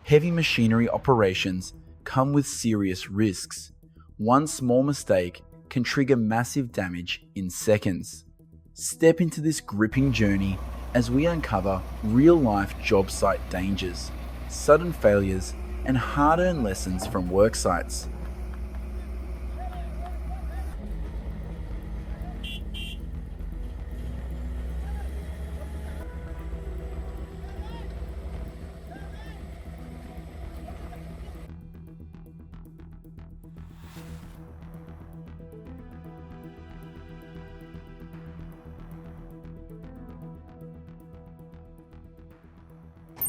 Heavy machinery operations come with serious risks. One small mistake can trigger massive damage in seconds. Step into this gripping journey as we uncover real-life job site dangers, sudden failures, and hard-earned lessons from work sites.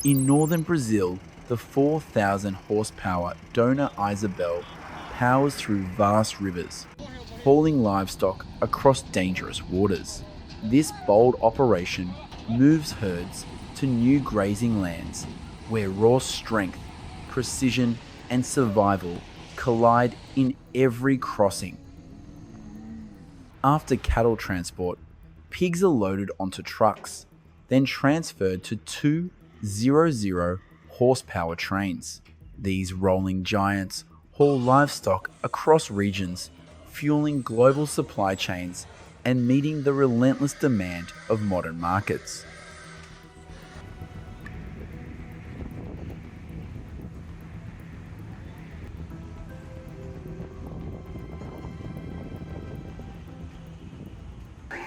In northern Brazil, the 4,000 horsepower Dona Isabel powers through vast rivers, hauling livestock across dangerous waters. This bold operation moves herds to new grazing lands where raw strength, precision, and survival collide in every crossing. After cattle transport, pigs are loaded onto trucks, then transferred to two 0 horsepower trains. These rolling giants haul livestock across regions, fueling global supply chains and meeting the relentless demand of modern markets.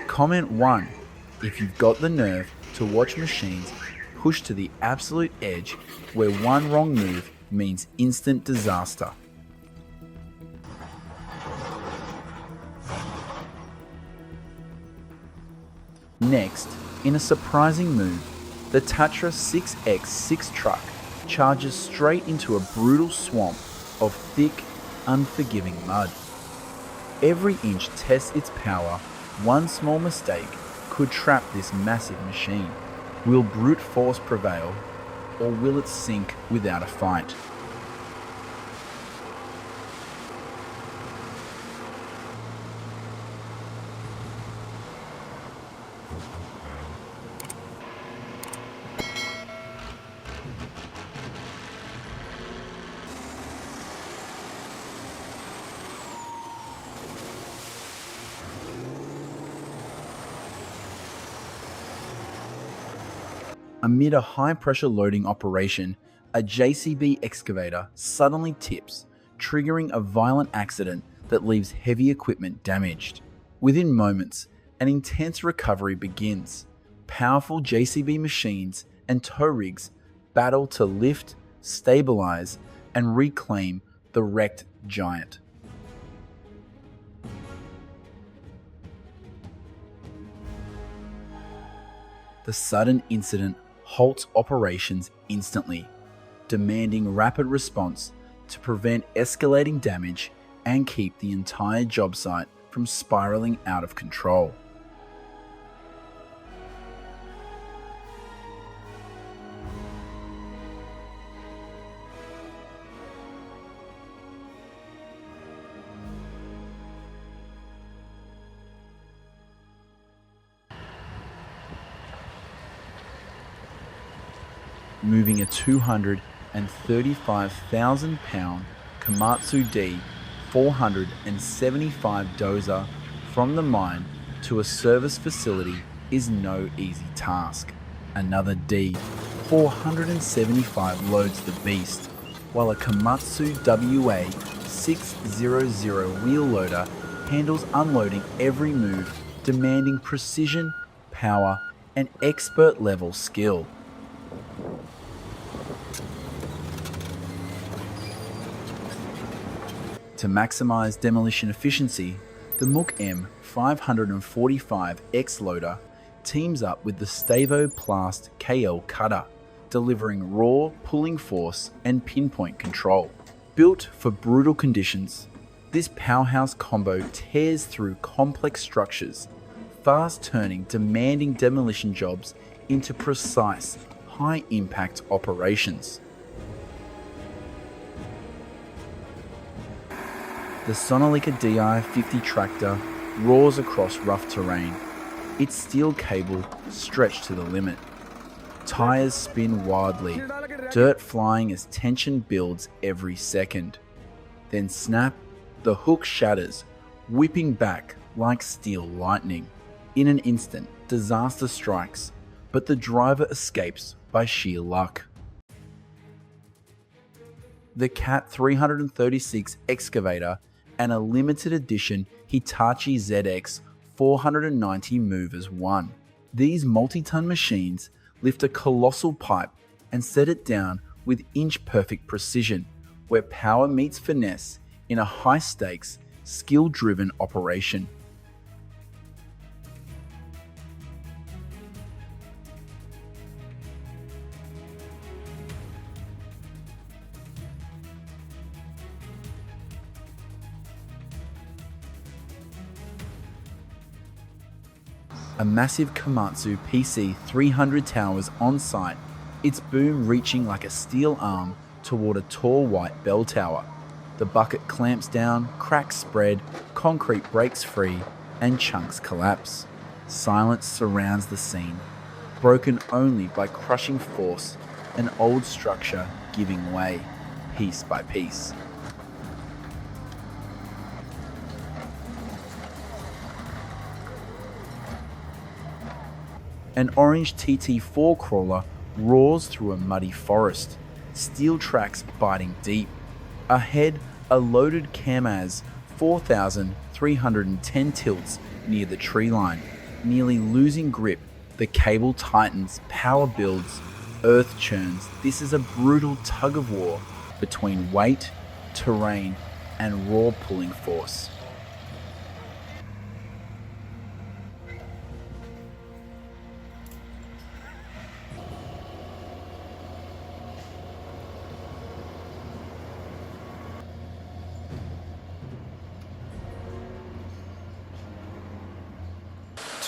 Comment 1 if you've got the nerve to watch machines push to the absolute edge where one wrong move means instant disaster. Next, in a surprising move, the Tatra 6X6 truck charges straight into a brutal swamp of thick, unforgiving mud. Every inch tests its power. One small mistake could trap this massive machine. Will brute force prevail, or will it sink without a fight? Amid a high-pressure loading operation, a JCB excavator suddenly tips, triggering a violent accident that leaves heavy equipment damaged. Within moments, an intense recovery begins. Powerful JCB machines and tow rigs battle to lift, stabilize, and reclaim the wrecked giant. The sudden incident halts operations instantly, demanding rapid response to prevent escalating damage and keep the entire job site from spiraling out of control. Moving a 235,000 pound Komatsu D 475 dozer from the mine to a service facility is no easy task. Another D 475 loads the beast, while a Komatsu WA 600 wheel loader handles unloading every move, demanding precision, power, and expert level skill. To maximize demolition efficiency, the Mook M 545X loader teams up with the Stavo Plast KL cutter, delivering raw pulling force and pinpoint control. Built for brutal conditions, this powerhouse combo tears through complex structures, fast turning demanding demolition jobs into precise, high-impact operations. The Sonalika Di-50 tractor roars across rough terrain, its steel cable stretched to the limit. Tires spin wildly, dirt flying as tension builds every second. Then snap, the hook shatters, whipping back like steel lightning. In an instant, disaster strikes, but the driver escapes by sheer luck. The Cat 336 excavator and a limited edition Hitachi ZX 490 Movers 1. These multi-ton machines lift a colossal pipe and set it down with inch-perfect precision, where power meets finesse in a high-stakes, skill-driven operation. A massive Komatsu PC-300 towers on site, its boom reaching like a steel arm toward a tall white bell tower. The bucket clamps down, cracks spread, concrete breaks free, and chunks collapse. Silence surrounds the scene, broken only by crushing force, an old structure giving way, piece by piece. An orange TT4 crawler roars through a muddy forest, steel tracks biting deep. Ahead, a loaded Kamaz 4,310 tilts near the tree line, nearly losing grip. The cable tightens, power builds, earth churns. This is a brutal tug of war between weight, terrain, and raw pulling force.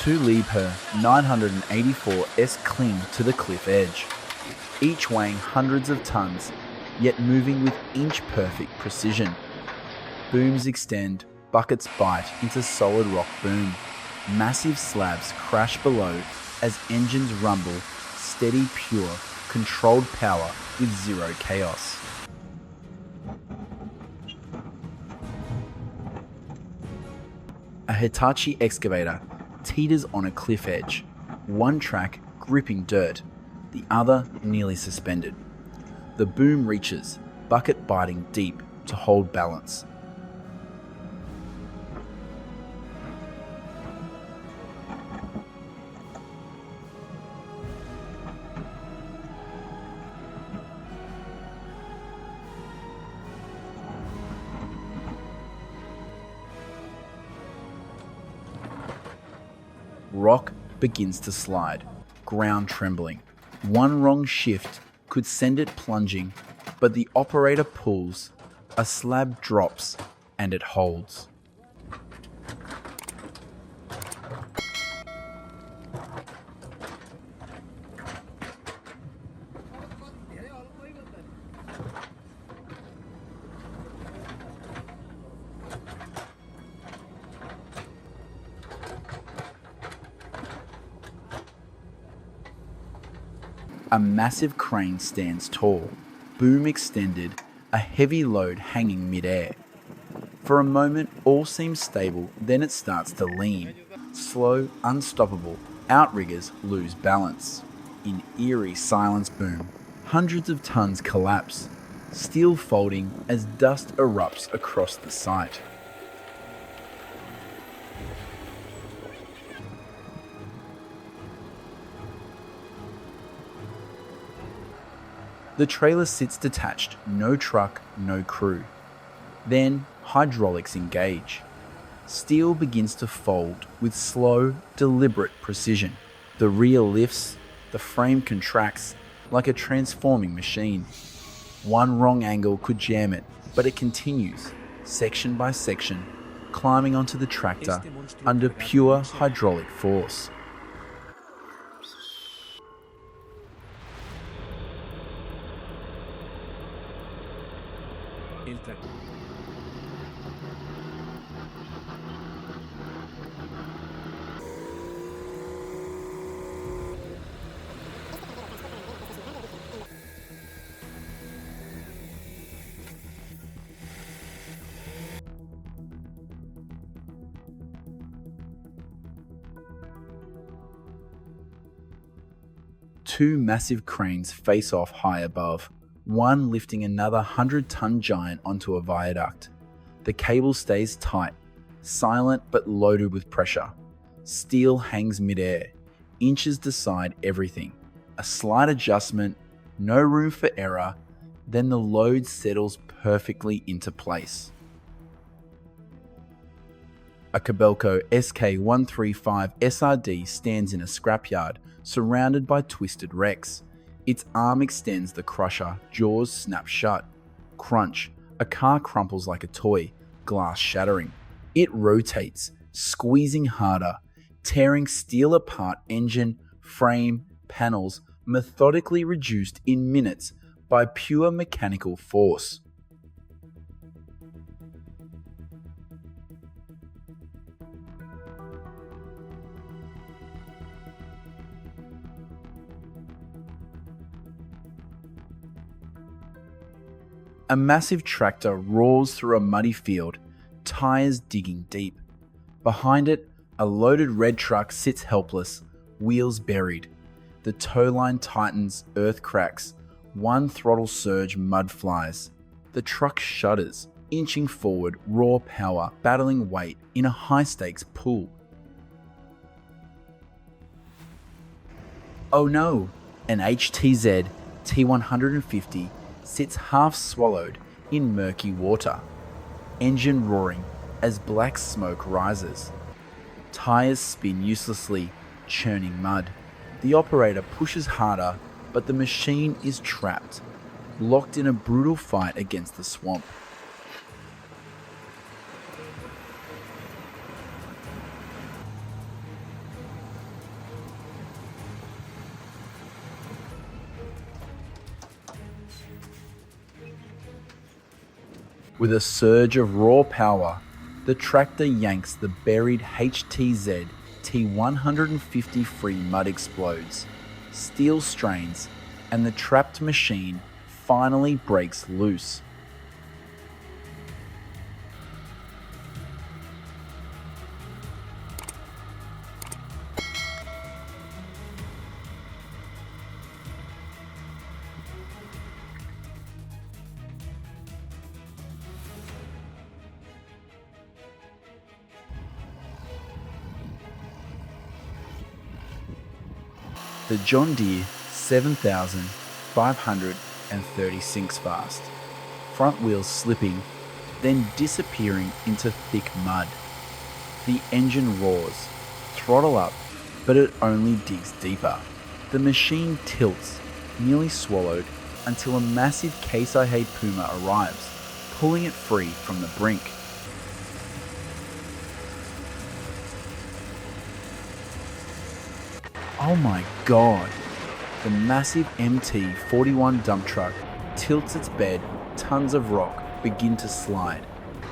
Two Liebherr 984S cling to the cliff edge, each weighing hundreds of tons, yet moving with inch-perfect precision. Booms extend, buckets bite into solid rock boom. Massive slabs crash below as engines rumble, steady, pure, controlled power with zero chaos. A Hitachi excavator teeters on a cliff edge, one track gripping dirt, the other nearly suspended. The boom reaches, bucket biting deep to hold balance. Rock begins to slide, ground trembling. One wrong shift could send it plunging, but the operator pulls, a slab drops, and it holds. A massive crane stands tall, boom extended, a heavy load hanging mid-air. For a moment, all seems stable, then it starts to lean. Slow, unstoppable, outriggers lose balance. In eerie silence boom, hundreds of tons collapse, steel folding as dust erupts across the site. The trailer sits detached, no truck, no crew. Then hydraulics engage. Steel begins to fold with slow, deliberate precision. The rear lifts, the frame contracts like a transforming machine. One wrong angle could jam it, but it continues, section by section, climbing onto the tractor under pure hydraulic force. Two massive cranes face off high above, one lifting another 100-ton giant onto a viaduct. The cable stays tight, silent but loaded with pressure. Steel hangs midair. Inches decide everything. A slight adjustment, no room for error, then the load settles perfectly into place. A Kobelco SK135 SRD stands in a scrapyard, surrounded by twisted wrecks. Its arm extends the crusher, jaws snap shut. Crunch, a car crumples like a toy, glass shattering. It rotates, squeezing harder, tearing steel apart, engine, frame, panels, methodically reduced in minutes by pure mechanical force. A massive tractor roars through a muddy field, tires digging deep. Behind it, a loaded red truck sits helpless, wheels buried. The tow line tightens, earth cracks. One throttle surge, mud flies. The truck shudders, inching forward, raw power, battling weight in a high-stakes pool. Oh no! An HTZ T150 sits half swallowed in murky water. Engine roaring as black smoke rises. Tires spin uselessly, churning mud. The operator pushes harder, but the machine is trapped, locked in a brutal fight against the swamp. With a surge of raw power, the tractor yanks the buried HTZ T150 free. Mud explodes, steel strains, and the trapped machine finally breaks loose. The John Deere 7530 sinks fast, front wheels slipping, then disappearing into thick mud. The engine roars, throttle up, but it only digs deeper. The machine tilts, nearly swallowed, until a massive Case IH Puma arrives, pulling it free from the brink. Oh my god! The massive MT41 dump truck tilts its bed, tons of rock begin to slide,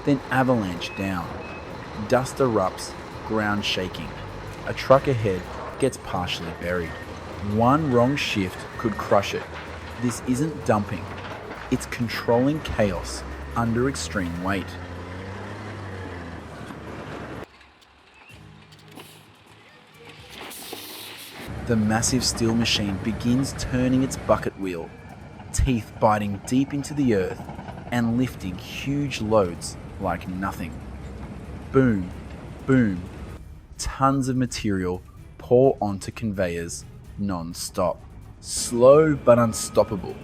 then avalanche down. Dust erupts, ground shaking. A truck ahead gets partially buried. One wrong shift could crush it. This isn't dumping, it's controlling chaos under extreme weight. The massive steel machine begins turning its bucket wheel, teeth biting deep into the earth and lifting huge loads like nothing. Boom, boom, tons of material pour onto conveyors non-stop. Slow but unstoppable,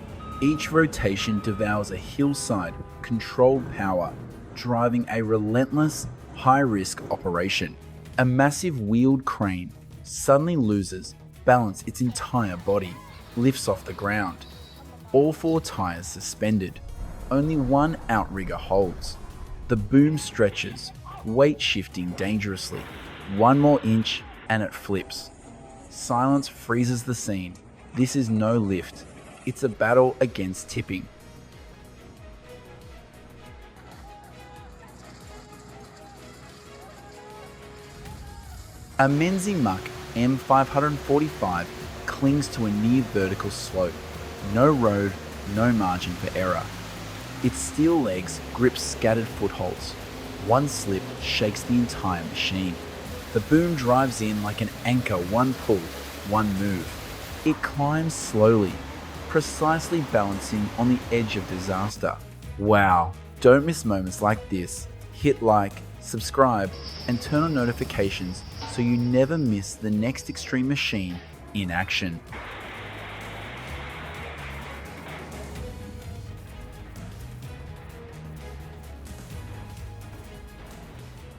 each rotation devours a hillside, controlled power, driving a relentless, high-risk operation. A massive wheeled crane suddenly loses balance its entire body, lifts off the ground. All four tires suspended. Only one outrigger holds. The boom stretches, weight shifting dangerously. One more inch and it flips. Silence freezes the scene. This is no lift. It's a battle against tipping. A Menzie Muck M545 clings to a near vertical slope. No road, no margin for error. Its steel legs grip scattered footholds. One slip shakes the entire machine. The boom drives in like an anchor, one pull, one move. It climbs slowly, precisely balancing on the edge of disaster. Wow, don't miss moments like this. Hit like, subscribe, and turn on notifications so you never miss the next extreme machine in action.